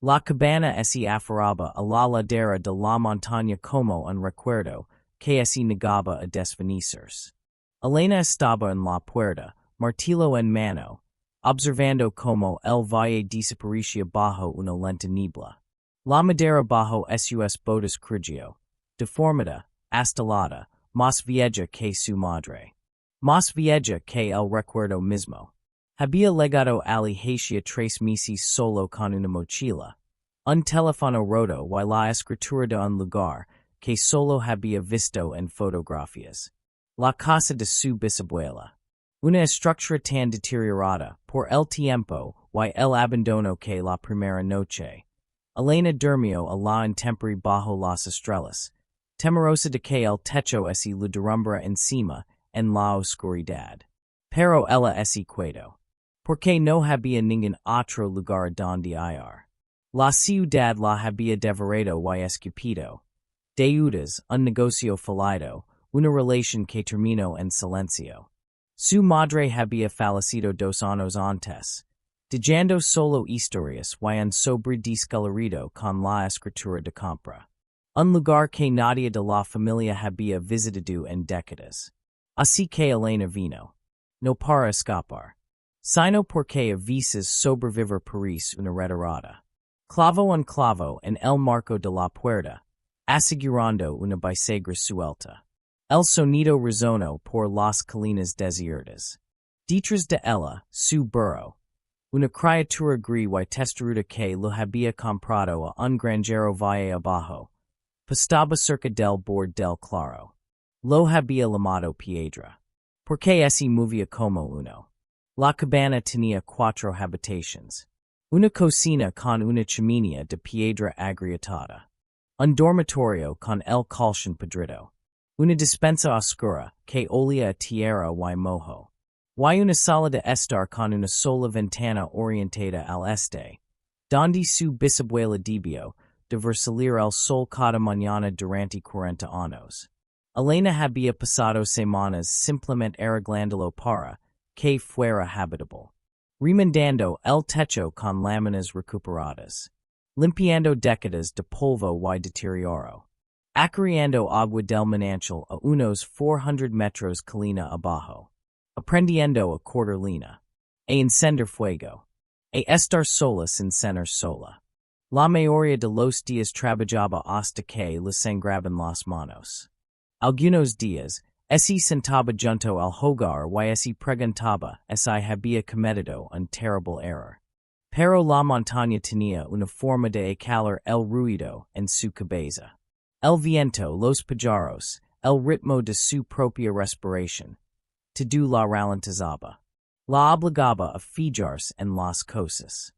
La cabana ese aferraba a la ladera de la montaña como un recuerdo, que ese negaba a desvanecers. Elena estaba en la puerta, martillo en mano, observando como el valle desaparecía bajo una lenta niebla. La madera bajo sus botas crujio, deformada, astelada, más vieja que su madre. Más vieja que el recuerdo mismo. Había legado hacia 3 meses solo con una mochila. Un teléfono roto y la escritura de un lugar que solo había visto en fotografías. La casa de su bisabuela. Una estructura tan deteriorada por el tiempo y el abandono que la primera noche. Elena durmió a la intemperie bajo las estrellas, temerosa de que el techo se le derrumbara encima en la oscuridad. Pero ella ese quedo. Porque no había ningún otro lugar donde ir. La ciudad la había devorado y escupido. Deudas, un negocio fallido, una relación que terminó en silencio. Su madre había fallecido 2 años antes, dejando solo historias y un sobre descolorido con la escritura de compra. Un lugar que nadie de la familia había visitado en décadas. Así que Elena vino. No para escapar. Sino porque a veces sobrevivir París una retirada. Clavo en clavo en el marco de la puerta, asegurando una bisagra suelta. El sonido resonó por las colinas desiertas. Detrás de ella, su burro. Una criatura gris y testaruda que lo había comprado a un granjero valle abajo. Pastaba cerca del bord del claro. Lo había llamado Piedra. Porque ese movía como uno. La cabana tenía 4 habitations. Una cocina con una chimenea de piedra agrietada. Un dormitorio con el colchón podrido. Una despensa oscura que olía a tierra y mojo. Y una sala de estar con una sola ventana orientada al este. Donde su bisabuela debió de ver salir el sol cada mañana durante 40 años. Elena había pasado semanas simplemente arreglándolo para que fuera habitable. Remendando el techo con láminas recuperadas. Limpiando décadas de polvo y deterioro. Acarreando agua del manantial a unos 400 metros colina abajo. Aprendiendo a cortar leña. E encender fuego. E estar sola sin cenar sola. La mayoría de los días trabajaba hasta que le sangraban las manos. Algunos días, ese sentaba junto al hogar y ese preguntaba si había cometido un terrible error. Pero la montaña tenía una forma de calar el ruido en su cabeza. El viento, los pájaros, el ritmo de su propia respiración. Todo la ralentizaba. La obligaba a fijarse en las cosas.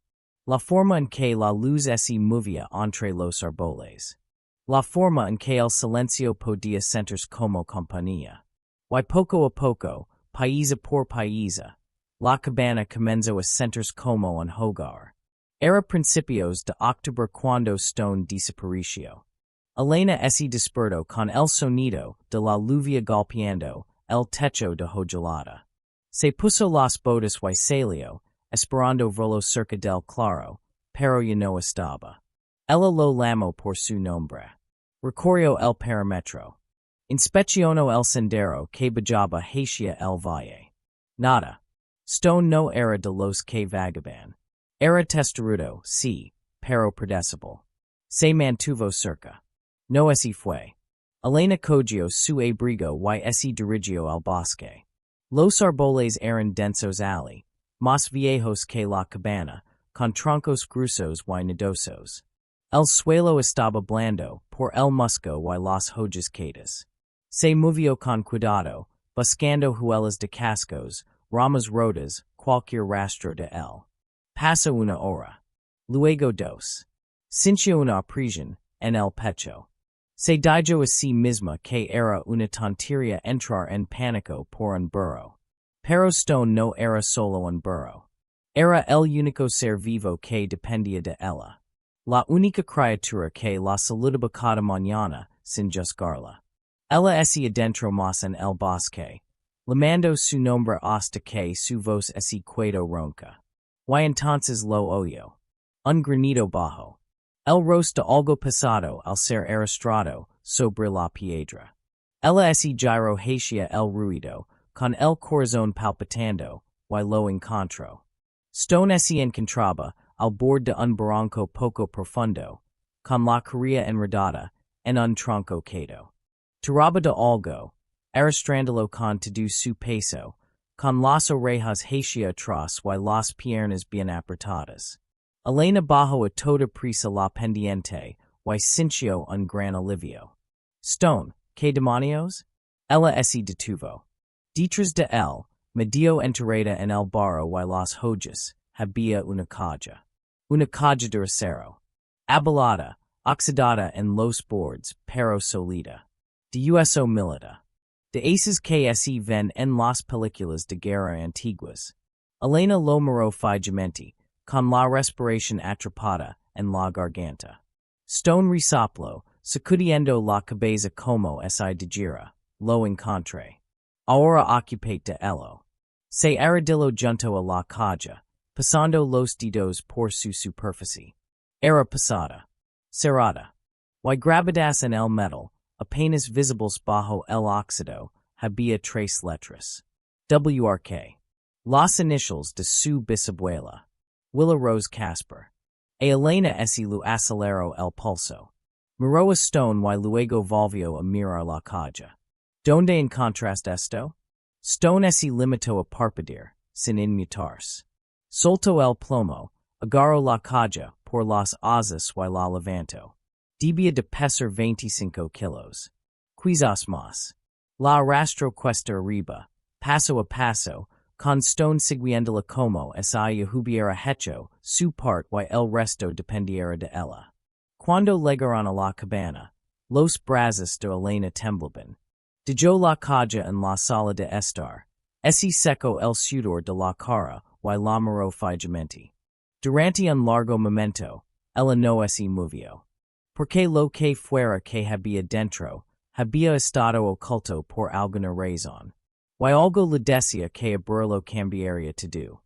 La forma en que la luz se movía entre los árboles. La forma en que el silencio podía sentirse como compañía. Y poco a poco, paisa por paisa, la cabana comenzó a sentirse como un hogar. Era principios de octubre cuando Stone desapareció. Elena se despertó con el sonido de la lluvia golpeando el techo de hojalata. Se puso las botas y salió, esperando verlo cerca del claro, pero ya no estaba. Ella lo llamó por su nombre. Recorrió el perímetro. Inspeccionó el sendero que bajaba hacia el valle. Nada. Stone no era de los que vagaban. Era testarudo, sí, pero predecible. Se mantuvo cerca. No se fue. Elena cogió su abrigo y se dirigió al bosque. Los árboles eran densos allí, más viejos que la cabana, con troncos gruesos y nudosos. El suelo estaba blando por el musgo y las hojas caídas. Se movió con cuidado, buscando huellas de cascos, ramas rotas, cualquier rastro de él. Pasó una hora. Luego 2. Sintió una opresión en el pecho. Se dijo a sí misma que era una tontería entrar en pánico por un burro. Pero Stone no era solo un burro. Era el único ser vivo que dependía de ella. La única criatura que la saludaba cada mañana sin juzgarla. Ella se adentro más en el bosque, llamando su nombre hasta que su voz se quedó ronca. Y entonces lo oyó. un granito bajo. El rosto algo pasado al ser arrastrado sobre la piedra. Ella ese gyro hacia el ruido, con el corazón palpitando, y lo encontró. Stone ese encontraba, al bord de un barranco poco profundo, con la carilla enredada, en un tronco quedo. Tiraba de algo, arrastrándolo con todo su peso, con las orejas hacia atrás y las piernas bien apretadas. Elena bajo a toda prisa la pendiente, y sintió un gran alivio. Stone, ¿qué demonios? Ella se detuvo. Detrás de él, medio enterrada en el barro y las hojas, había una caja. Una caja de acero. Abelada, oxidada en los bordes, pero sólida. De uso militar. De esas que se ven en las películas de guerra antiguas. Elena lo miró fijamente, con la respiración atrapada en la garganta. Stone resoplo, sacudiendo la cabeza como si dijera, lo encontré. Ahora ocupate de ello. Se arrodilló junto a la caja, pasando los dedos por su superficie. Era pasada. Cerrada. Y grabadas en el metal, apenas visibles bajo el óxido, había tres letras. WRK. Las inicials de su bisabuela. Willa Rose Casper. E Elena ese lu aceleró el pulso. Miró a Stone y luego volvió a mirar la caja. ¿Dónde encontraste esto? Stone ese limitó a parpadear, sin inmutarse. Soltó el plomo, agarró la caja por las asas y la levantó. Debía de pesar 25 kilos. Quizás más. La arrastró cuesta arriba, paso a paso, con Stone siguiéndola como si hubiera hecho su parte y el resto dependiera de ella. Cuando llegaron a la cabana, los brazos de Elena temblaban. Dejó la caja en la sala de estar. Ese secó el sudor de la cara y la miró fijamente. Durante un largo momento, ella no se movió. Porque lo que fuera que había dentro, había estado oculto por alguna razón. Y algo le decía que a burro lo cambiaría todo.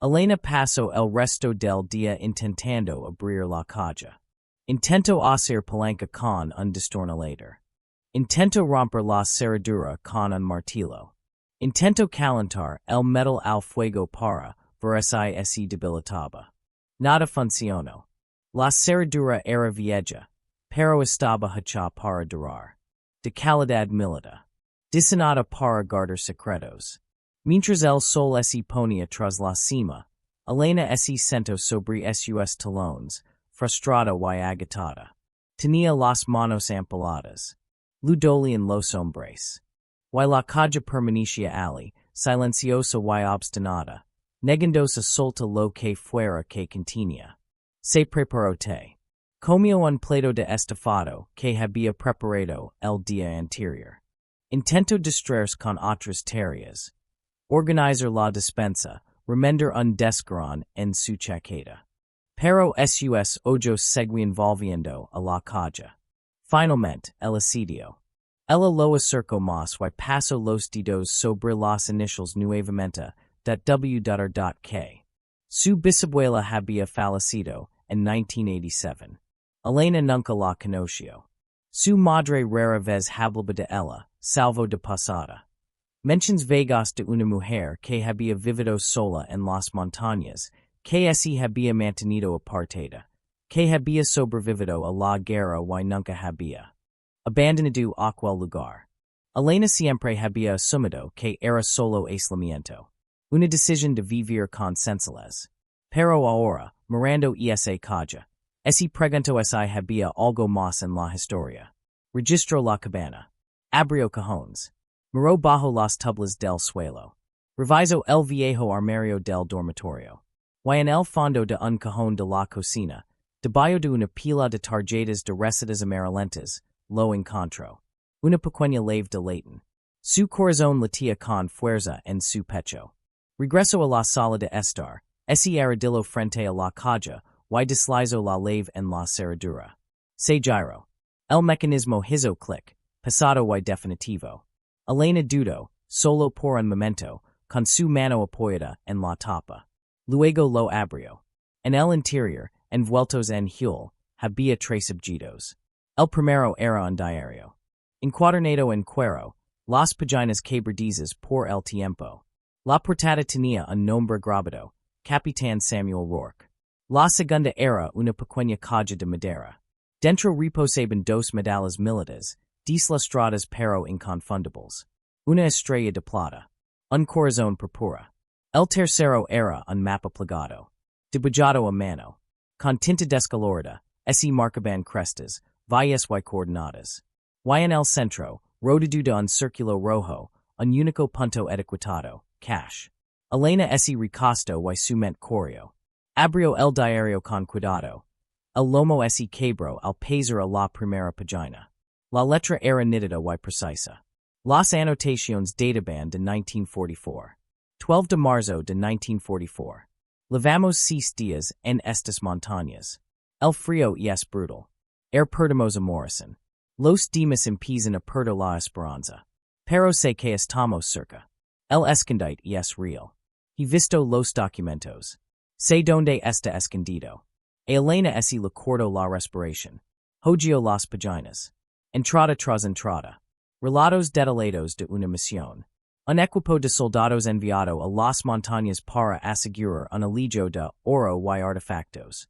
Elena pasó el resto del día intentando abrir la caja. Intento hacer palanca con un destornillador. Intento romper la cerradura con un martillo. Intento calentar el metal al fuego para ver si se debilitaba. Nada funcionó. La cerradura era vieja, pero estaba hecha para durar. De calidad militar. Diseñada para guardar secretos. Mientras el sol se ponía tras la cima, Elena se sentó sobre sus talones, frustrada y agitada. Tenía las manos ampoladas. Le dolían los hombres. Y la caja permanecía allí, silenciosa y obstinada, negándose solta lo que fuera que contenía. Se preparó té. Comió un plato de estofado que había preparado el día anterior. Intento distraerse con otras tareas. Organizar la despensa, remender un descarón en su chaqueta. Pero sus ojos seguían volviendo a la caja. Finalmente, el asidio. Ella lo acercó más y pasó los dedos sobre las inicials nuevamente, .w.k. Su bisabuela había fallecido en 1987. Elena nunca la conoció. Su madre rara vez hablaba de ella, salvo de pasada. Mentions vagas de una mujer que había vivido sola en las montañas, que se había mantenido apartada, que había sobrevivido a la guerra y nunca había abandonado aquel lugar. Elena siempre había asumido que era solo aislamiento, una decisión de vivir con sencillez. Pero ahora, mirando esa caja, se preguntó si había algo más en la historia. Registró la cabana. Abrió cajones. Miró bajo las tablas del suelo. Revisó el viejo armario del dormitorio. Y en el fondo de un cajón de la cocina, debajo de una pila de tarjetas de recetas amarillentas, lo encontró. Una pequeña lave de Leighton. Su corazón latía con fuerza en su pecho. Regresó a la sala de estar. Se arrodilló frente a la caja y deslizó la lave en la cerradura. Se giró. El mecanismo hizo clic, pesado y definitivo. Elena dudó, solo por un momento, con su mano apoyada en la tapa. Luego lo abrió. En el interior, envueltos en Hule, había tres objetos. El primero era un diario. Encuadernado en cuero, las páginas quebradizas por el tiempo. La portada tenía un nombre grabado, Capitán Samuel Rourke. La segunda era una pequeña caja de madera. Dentro reposaban dos medallas militares, deslustradas pero inconfundibles. Una estrella de plata. Un corazón púrpura. El tercero era un mapa plegado. Dibujado a mano. Con tinta descolorida, ese marcaban crestas, valles y coordenadas. Y en el centro, rodado de un círculo rojo, un único punto etiquetado, cash. Elena ese recosto y sument correo. Abrió el diario con cuidado. El lomo ese quebró al pasar a la primera página. La letra era nítida y precisa. Las anotaciones databan de 1944. 12 de marzo de 1944. Levamos 6 días en estas montañas. El frío es brutal. Perdimos a Morrison. Los demás empiezan a perder la esperanza. Pero sé que estamos cerca. El escondite es real. He visto los documentos. Sé donde está escondido. Elena ese le cortó la respiración. Hogió las páginas. Entrada tras entrada. Relatos detallados de una misión. Un equipo de soldados enviado a las montañas para asegurar un alivio de oro y artefactos.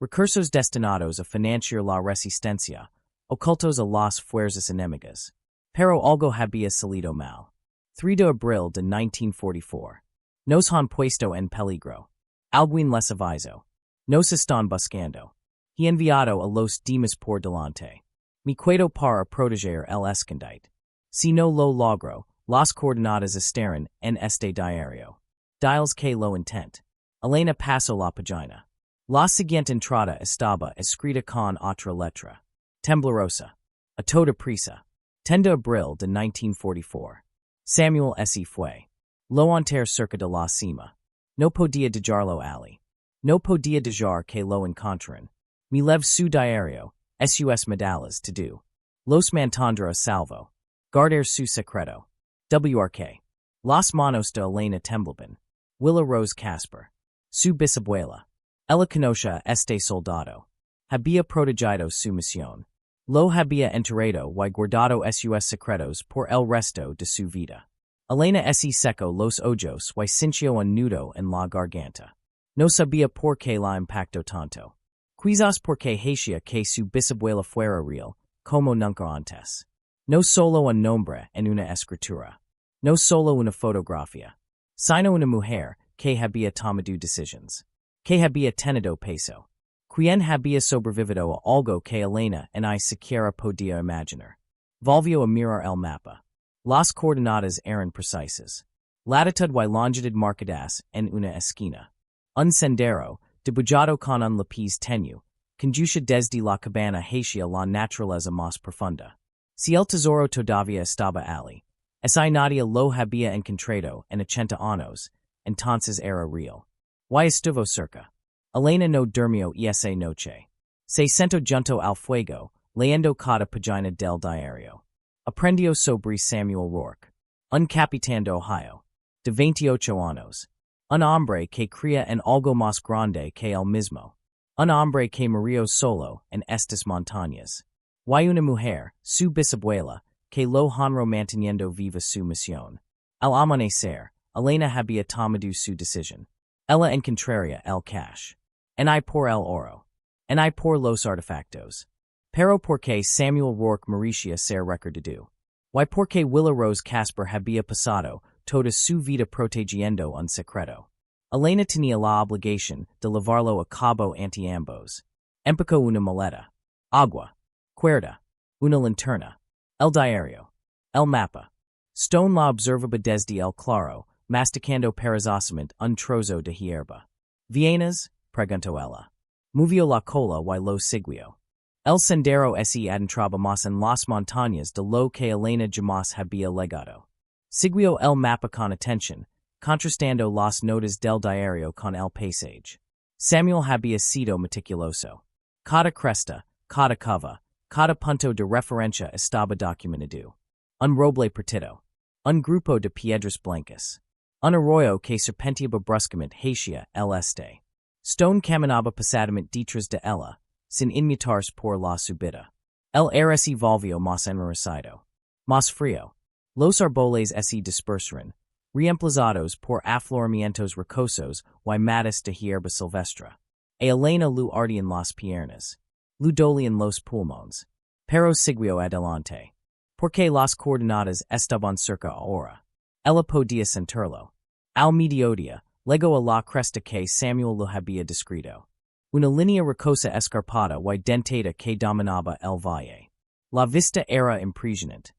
Recursos destinados a financiar la resistencia, ocultos a las fuerzas enemigas. Pero algo había salido mal. 3 de abril de 1944. Nos han puesto en peligro. Alguien les aviso. Nos están buscando. He enviado a los demás por delante. Me quedo para proteger el escondite. Si no lo logro, las coordenadas estarán en este diario. Dials que lo intent. Elena pasó la página. La siguiente entrada estaba escrita con otra letra. Temblorosa. A toda prisa. 10 de abril de 1944. Samuel S. fue. Lo enter cerca de la cima. No podía dejarlo allí. No podía dejar que lo encontraran. Me lev su diario, sus medallas to do. Los mantendrá a salvo. Guardar su secreto. WRK. Las manos de Elena temblaban. Willa Rose Casper. Su bisabuela. Ella conocía a este soldado. Había protegido su misión. Lo había enterrado y guardado sus secretos por el resto de su vida. Elena se secó los ojos y sintió un nudo en la garganta. No sabía por qué la impactó tanto. Quizás porque hacía que su bisabuela fuera real, como nunca antes. No solo un nombre en una escritura. No solo una fotografía. Sino una mujer que había tomado decisions. Que había tenido peso. Quien había sobrevivido a algo que Elena y siquiera podía imaginar. Volvió a mirar el mapa. Las coordenadas eran precisas. Latitud y longitud marcadas en una esquina. Un sendero, dibujado con un lápiz tenue, conduce desde la cabana hacia la naturaleza más profunda. Si el tesoro todavía estaba allí, esa nadie lo había encontrado en 80 años, entonces era real. Y estuvo cerca. Elena no durmió esa noche. Se sentó junto al fuego, leyendo cada página del diario. Aprendió sobre Samuel Rourke. Un capitán de Ohio. De 28 años. Un hombre que cría en algo más grande que él mismo. Un hombre que murió solo en estas montañas. Y una mujer, su bisabuela, que lo honró manteniendo viva su misión. Al amanecer, Elena había tomado su decisión. Ella encontraría el cash. En I por el oro. En I por los artefactos. Pero porque Samuel Rourke merecía ser recordado. Y porque Willa Rose Casper había pasado toda su vida protegiendo un secreto. Elena tenía la obligación de llevarlo a cabo ante ambos. Empacó una maleta. Agua. Cuerda. Una linterna. El diario. El mapa. Stone la observaba desde el claro, masticando perezosamente un trozo de hierba. ¿Vienes? Preguntó ella. Movió la cola y lo siguió. El sendero se adentraba más en las montañas de lo que Elena jamás había legado. Siguió el mapa con atención, contrastando las notas del diario con el paisaje. Samuel había sido meticuloso. Cada cresta, cada cava, cada punto de referencia estaba documentado. Un roble partido. Un grupo de piedras blancas. Un arroyo que serpenteaba bruscamente hacia el este. Stone caminaba pasadamente detrás de ella, sin inmutarse por la subida. El aire se volvió más enrarecido, más frío. Los árboles se dispersaron, reemplazados por afloramientos rocosos y matas de hierba silvestre. Elena lu ardían las piernas. Lu dolían los pulmones. Pero siguió adelante. Porque las coordenadas estaban cerca ahora. Ella podía sentirlo. Al mediodía, llegó a la cresta que Samuel lo había descrito. Una línea rocosa escarpada y dentada que dominaba el valle. La vista era impresionante.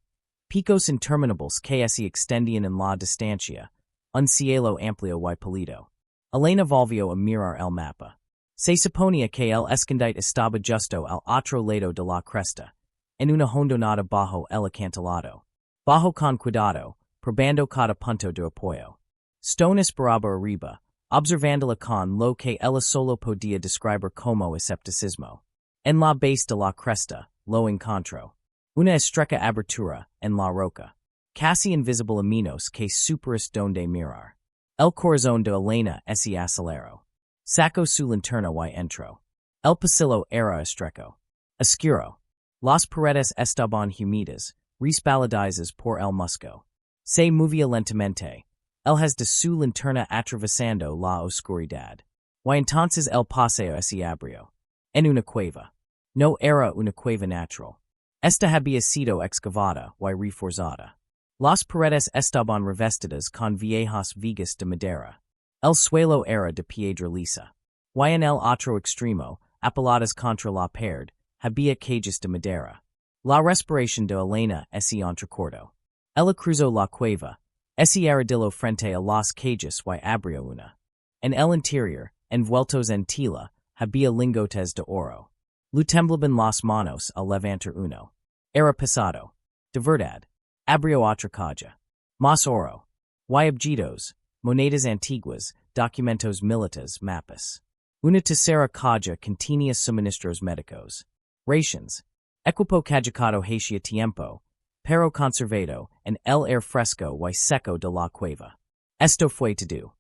Picos interminables que se extendían en la distancia, un cielo amplio y pálido. Elena volvió a mirar el mapa. Se suponía que el escondite estaba justo al otro lado de la cresta, en una hondonada bajo el acantilado. Bajo con cuidado, probando cada punto de apoyo. Stone esperaba arriba, observándola con lo que ella solo podía describir como escepticismo. En la base de la cresta, lo encontró. Una estrecha abertura en la roca, casi invisible a menos que superas donde mirar. El corazón de Elena se aceleró. Sacó su linterna y entró. El pasillo era estrecho. Oscuro. Las paredes estaban húmedas, respaldadas por el musgo. Se movía lentamente. El de su linterna atravesando la oscuridad. Y entonces el paseo se abrió. En una cueva. No era una cueva natural. Esta había sido excavada y reforzada. Las paredes estaban revestidas con viejas vigas de madera. El suelo era de piedra lisa. Y en el otro extremo, apiladas contra la pared, había cajas de madera. La respiración de Elena se entrecortó. Ella cruzó la cueva, se arrodilló frente a las cajas y abrió una. En el interior, envueltos en tela, había lingotes de oro. Lu temblaban las manos al levantar uno. Era pesado. De verdad. Abrió otra caja. Más oro. Y objetos, monedas antiguas, documentos militares, mapas. Una tercera caja contenía suministros médicos. Rations. Equipo callejado hacia tiempo, pero conservado en el aire fresco y seco de la cueva. Esto fue todo.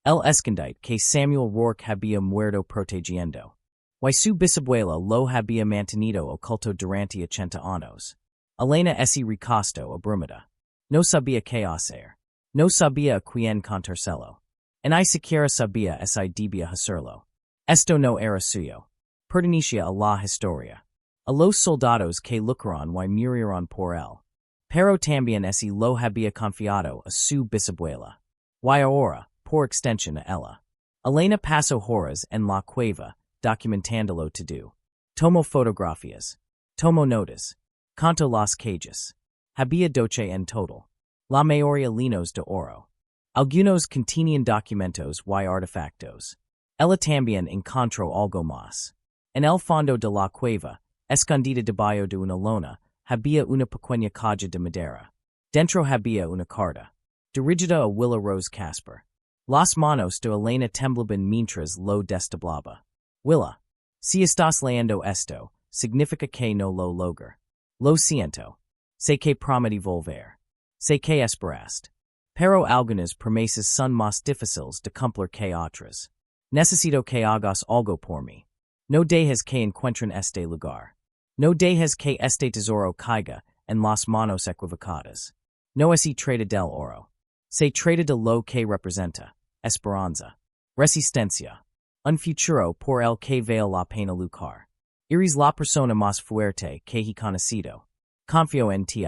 El escondite que Samuel Rourke había muerto protegiendo. Y su bisabuela lo había mantenido oculto durante 80 años. Elena se recostó abrumada. No sabía qué hacer. No sabía a quién contárselo. Ni siquiera sabía si debía hacerlo. Esto no era suyo. Pertenecía a la historia. A los soldados que lucharon y murieron por él. Pero también se lo había confiado a su bisabuela. Y ahora, por extensión a ella. Elena pasó horas en la cueva, documentándolo todo. Tomó fotografías. Tomó notas. Contó las cajas. Había 12 en total. La mayoría linos de oro. Algunos contenían documentos y artefactos. Ella también encontró algo más. En el fondo de la cueva, escondida debajo de una lona, había una pequeña caja de madera. Dentro había una carta. Dirigida a Willa Rose Casper. Las manos de Elena temblaban mientras lo destablaba. Willa, si estás leyendo esto, significa que no lo logro. Lo siento. Sé que prometí volver. Sé que esperaste. Pero algunas promesas son más difíciles de cumplir que otras. Necesito que hagas algo por mí. No dejes que encuentren este lugar. No dejes que este tesoro caiga en las manos equivocadas. No se trata del oro. Se trata de lo que representa. Esperanza. Resistencia. Un futuro por el que vale la pena luchar. Eres la persona más fuerte que he conocido. Confío en ti.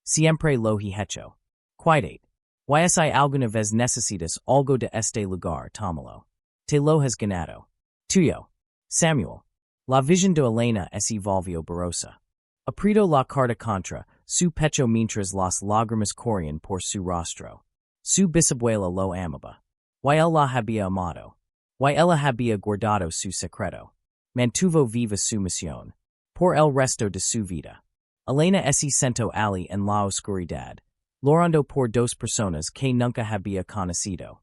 Siempre lo he hecho. Cuídate. Y si alguna vez necesitas algo de este lugar, tómalo. Te lo has ganado. Tuyo. Samuel. La visión de Elena se volvió borrosa. Apretó la carta contra su pecho mientras las lágrimas corrían por su rostro. Su bisabuela lo amaba. Y él la había amado. Y ella había guardado su secreto. Mantuvo viva su misión. Por el resto de su vida. Elena se sentó allí en la oscuridad, llorando por dos personas que nunca había conocido.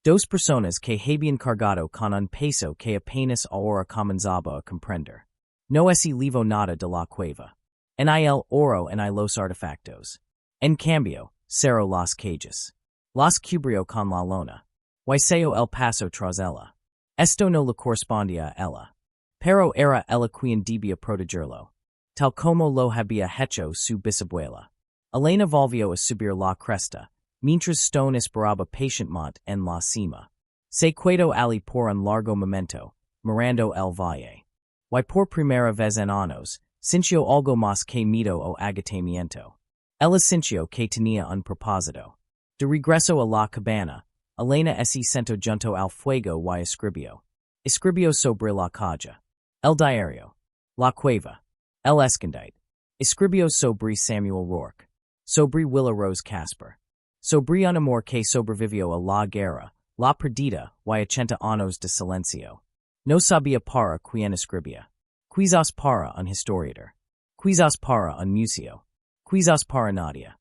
Dos personas que habían cargado con un peso que apenas ahora comenzaba a comprender. No se llevó nada de la cueva. Ni el oro ni los artefactos. En cambio, cerró las cajas. Las cubrió con la lona. Y selló el paso tras ella. Esto no le correspondia a ella. Pero era ella quien debía protegerlo. Tal como lo había hecho su bisabuela. Elena volvió a subir la cresta, mientras Stone esperaba patientemente en la cima. Se quedó allí por un largo momento, mirando el valle. Y por primera vez en años, sintió algo más que miedo o agotamiento. Ella sintió que tenía un propósito. De regreso a la cabana, Elena se sentó junto al fuego y escribió. Escribió sobre la caja. El diario. La cueva. El escondite. Escribió sobre Samuel Rourke. Sobre Willa Rose Casper. Sobre un amor que sobrevivió a la guerra, la perdida y 80 años de silencio. No sabía para quien escribía. Quizás para un historiador. Quizás para un museo. Quizás para nadie.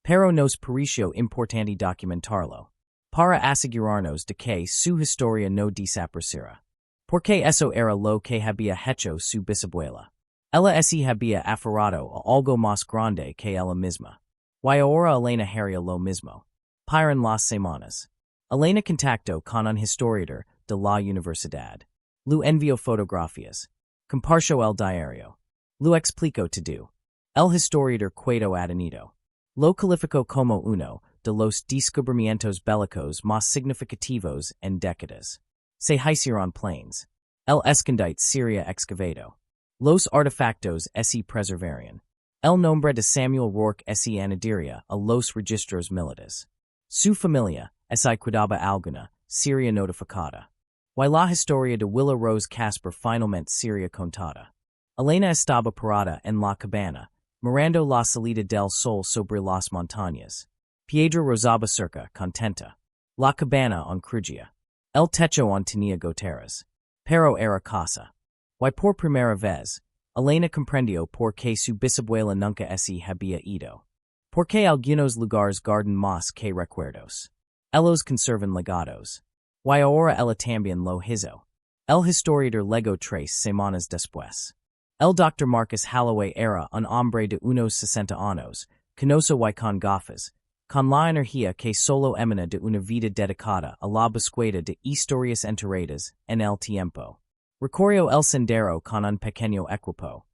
Pero nos pareció importante documentarlo. Para asegurarnos de que su historia no desapareciera. Porque eso era lo que había hecho su bisabuela. Ella se había aferrado a algo más grande que ella misma. Y ahora Elena haría lo mismo. Paran las semanas. Elena contactó con un historiador de la universidad. Lu envió fotografías. Compartió el diario. Lu explicó todo. El historiador quedó adenido. Lo calificó como uno de los descubrimientos bélicos más significativos en décadas. Se hicieron planes. El escondite sería excavado. Los artefactos se preservarían. El nombre de Samuel Rourke se añadiría a los registros militares. Su familia, si quedaba alguna, sería notificada. Y la historia de Willa Rose Casper finalmente sería contada. Elena estaba parada en la cabana, mirando la salida del sol sobre las montañas. Piedra rozaba cerca, contenta. La cabana on crujía. El techo on tenía goteras. Pero era casa. Y por primera vez, Elena comprendió por qué su bisabuela nunca se había ido. Porque algunos lugares guardan más que recuerdos. Ellos conservan legados. Y ahora ella también lo hizo. El historiador legó 3 semanas después. El Dr. Marcus Holloway era un hombre de unos 60 años, canoso y con gafas, con la energía que solo emana de una vida dedicada a la búsqueda de historias enterradas en el tiempo. Recorrió el sendero con un pequeño equipo,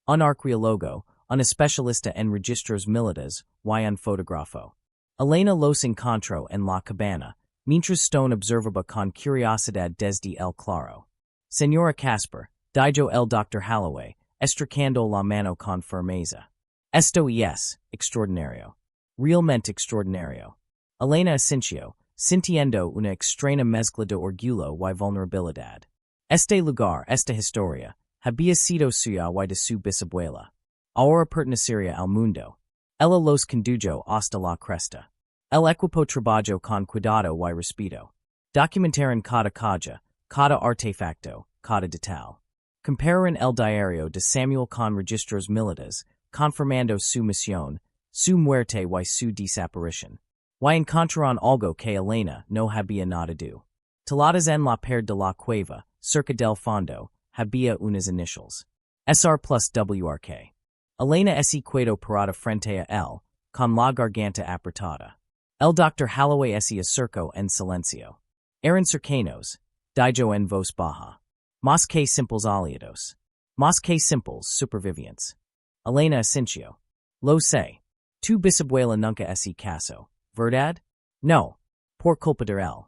un arqueólogo, un especialista en registros militares y un fotógrafo. Elena los encontró en la cabana, mientras Stone observaba con curiosidad desde el claro. Señora Casper, dijo el Dr. Holloway, estrechando la mano con firmeza. Esto es extraordinario. Realmente extraordinario. Elena asintió, sintiendo una extraña mezcla de orgullo y vulnerabilidad. Este lugar, esta historia, había sido suya y de su bisabuela. Ahora pertenecería al mundo. Ella los condujo hasta la cresta. El equipo trabajó con cuidado y respeto. Documentaron cada caja, cada artefacto, cada detalle. Compararon el diario de Samuel con registros militares, confirmando su misión, su muerte y su desaparición. Y encontraron algo que Elena no había notado. Taladas en la pared de la cueva, cerca del fondo, había unas inicials. SR plus WRK. Elena se quedó parada frente a él, con la garganta apretada. El Dr. Holloway se acercó en silencio. Eran cercanos, dijo en voz baja. Más que simples aliados. Más que simples supervivientes. Elena asintió. Lo sé. Tu bisabuela nunca se casó, ¿verdad? No. Por culpa de él.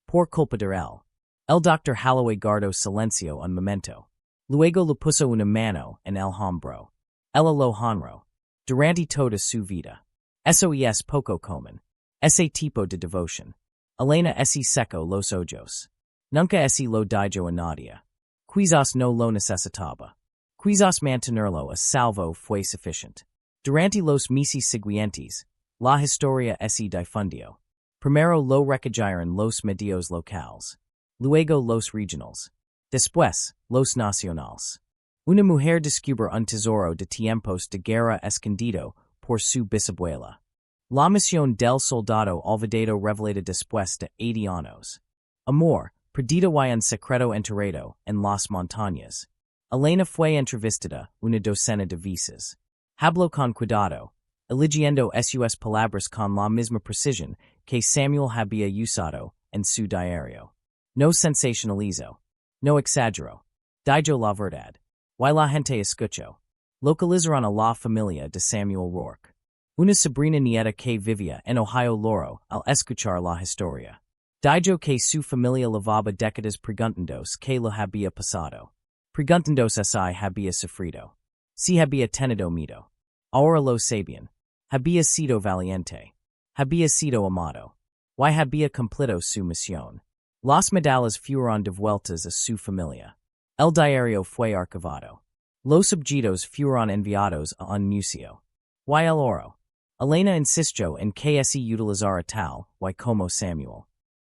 Por culpa de él. El Dr. Holloway guardó silencio un momento. Luego le puso una mano en el hombro. Ella lo honró. Durante toda su vida. Eso es poco común. Ese tipo de devoción. Elena se secó los ojos. Nunca se lo dijo a nadie. Quizás no lo necesitaba. Quizás mantenerlo a salvo fue suficiente. Durante los meses siguientes, la historia se difundió. Primero lo recallaron los medios locales. Luego los regionals. Después, los nacionales. Una mujer descubre un tesoro de tiempos de guerra escondido por su bisabuela. La misión del soldado olvidado revelada después de 80 años. Amor, perdida y un secreto enterrado en las montañas. Elena fue entrevistada una docena de veces. Habló con cuidado, eligiendo sus palabras con la misma precisión que Samuel había usado en su diario. No sensacionalizó. No exagero. Dijo la verdad. Y la gente escucho. Localizaron a la familia de Samuel Rourke. Una sobrina nieta que vivía en Ohio Loro al escuchar la historia. Dijo que su familia lavaba décadas preguntandos que lo había pasado. Preguntandos si había sufrido. Si había tenido miedo. Ahora lo sabían. Había sido valiente. Había sido amado. Y había cumplido su misión. Las medallas fueron devueltas a su familia. El diario fue archivado. Los objetos fueron enviados a un museo. Y el oro. Elena insistió en que se utilizara tal y como Samuel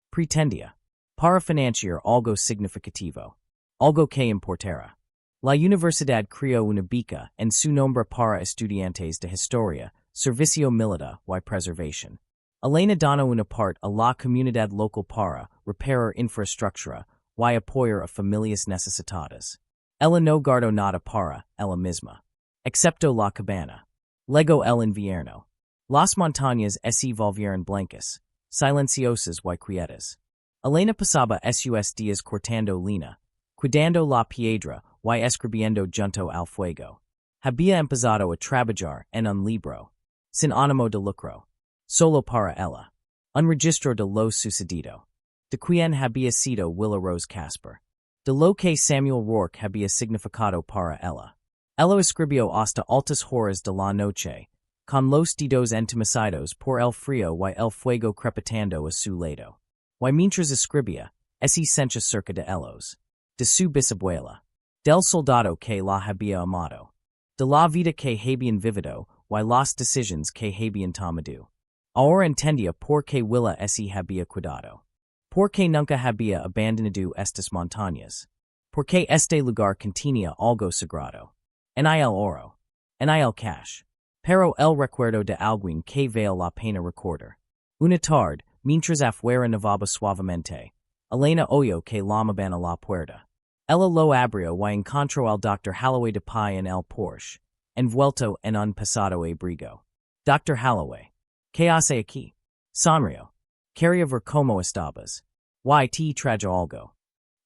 pretendía para financiar algo significativo, algo que importara. La universidad creó una beca en su nombre para estudiantes de historia, servicio militar y preservación. Elena donó una parte a la comunidad local para reparar infraestructura y apoyar a familias necesitadas. Ella no guardó nada para ella misma, excepto la cabana. Luego el invierno. Las montañas se volvieron blancas, silenciosas y quietas. Elena pasaba sus días cortando leña, cuidando la piedra y escribiendo junto al fuego. Había empezado a trabajar en un libro, sin ánimo de lucro, solo para ella. Un registro de lo sucedido. De quien había sido Willa Rose Casper. De lo que Samuel Rourke había significado para ella. Ella escribió hasta altas horas de la noche, con los dedos entumecidos por el frío y el fuego crepitando a su lado. Y mientras escribía, se sentía cerca de ellos. De su bisabuela. Del soldado que la había amado. De la vida que habían vivido y las decisiones que habían tomado. Ahora entendía por qué Willa se había cuidado. Por qué nunca había abandonado estas montañas. Por qué este lugar contenía algo sagrado. En el oro. En el cash. Pero el recuerdo de alguien que vale la pena recordar. Una tarde, mientras afuera nevaba suavemente, Elena oyó que llamaban a la puerta. Ella lo abrió y encontró al Dr. Holloway de pie en el porche, envuelto en un pesado abrigo. Dr. Holloway. ¿Qué hace aquí? Sonrió. Quería ver cómo estabas. Y te trajo algo.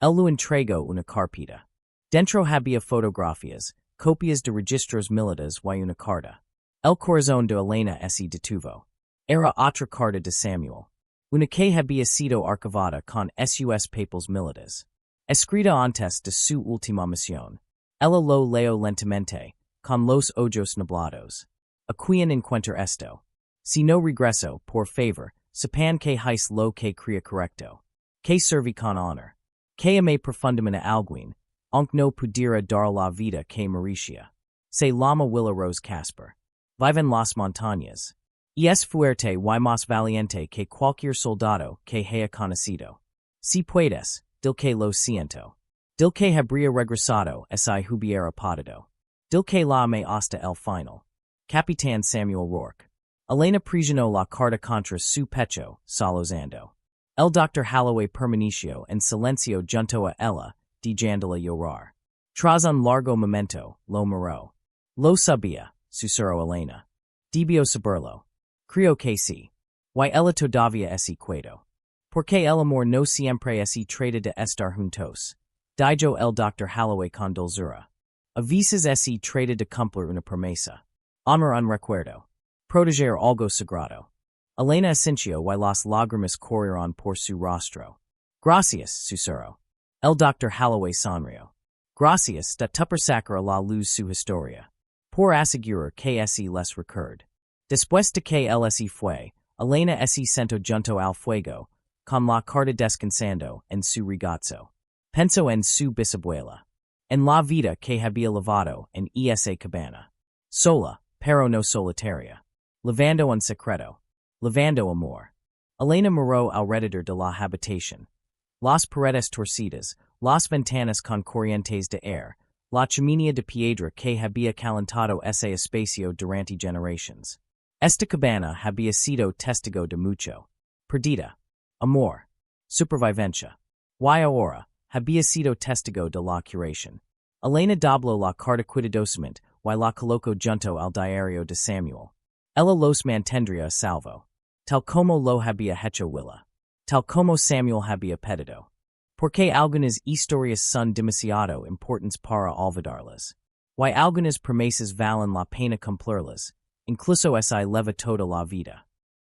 Él lo entregó una carpeta. Dentro había fotografías, copias de registros militares y una carta. El corazón de Elena se detuvo. Era otra carta de Samuel. Una que había sido archivada con sus papeles militares. Escrita antes de su última misión. Ella lo leo lentamente, con los ojos nublados. A quien encuentra esto. Si no regreso, por favor, sepan que hice lo que crea correcto. Que serví con honor. Que amé profundamente a alguien, aunque no pudiera dar la vida que merecía. Se llama Willa Rose Casper. Vive en las montañas. Y es fuerte y más valiente que cualquier soldado que haya conocido. Si puedes, dil que lo siento. Dil que habría regresado si hubiera podido. Dil que la amé hasta el final. Capitán Samuel Rourke. Elena presionó la carta contra su pecho, solozando. El Dr. Holloway permaneció en silencio junto a ella, dejándola llorar. Tras un largo momento, lo miró. Lo sabía, susurró Elena. Debió saberlo. Creo que sí. Y ella todavía es cuido. Porque el amor no siempre se trata de estar juntos. Dijo el Dr. Holloway con dulzura. A veces se trata de cumplir una promesa. Honor un recuerdo. Proteger algo sagrado. Elena asintió y las lágrimas corrieron por su rostro. Gracias, susurró. El Dr. Holloway sonrió. Gracias de tupper sacar a la luz su historia. Por asegurar que se les recuerde. Después de que él se fue, Elena se sentó junto al fuego, con la carta descansando en su regazo. Pensó en su bisabuela. En la vida que había lavado en esa cabana. Sola, pero no solitaria. Lavando un secreto. Lavando amor. Elena miró alrededor de la habitación. Las paredes torcidas, las ventanas con corrientes de aire, la chimenea de piedra que había calentado ese espacio durante generaciones. Esta cabana había sido testigo de mucho. Perdida. Amor. Supervivencia. Y ahora, había sido testigo de la curación. Elena dobló la carta cuidadosamente y la colocó junto al diario de Samuel. Ella los mantendría a salvo. Tal como lo había hecho Willa. Tal como Samuel había pedido. Porque algunas historias son demasiado importantes para olvidarlas. Y algunas promesas valen la pena cumplirlas, incluso si leva toda la vida.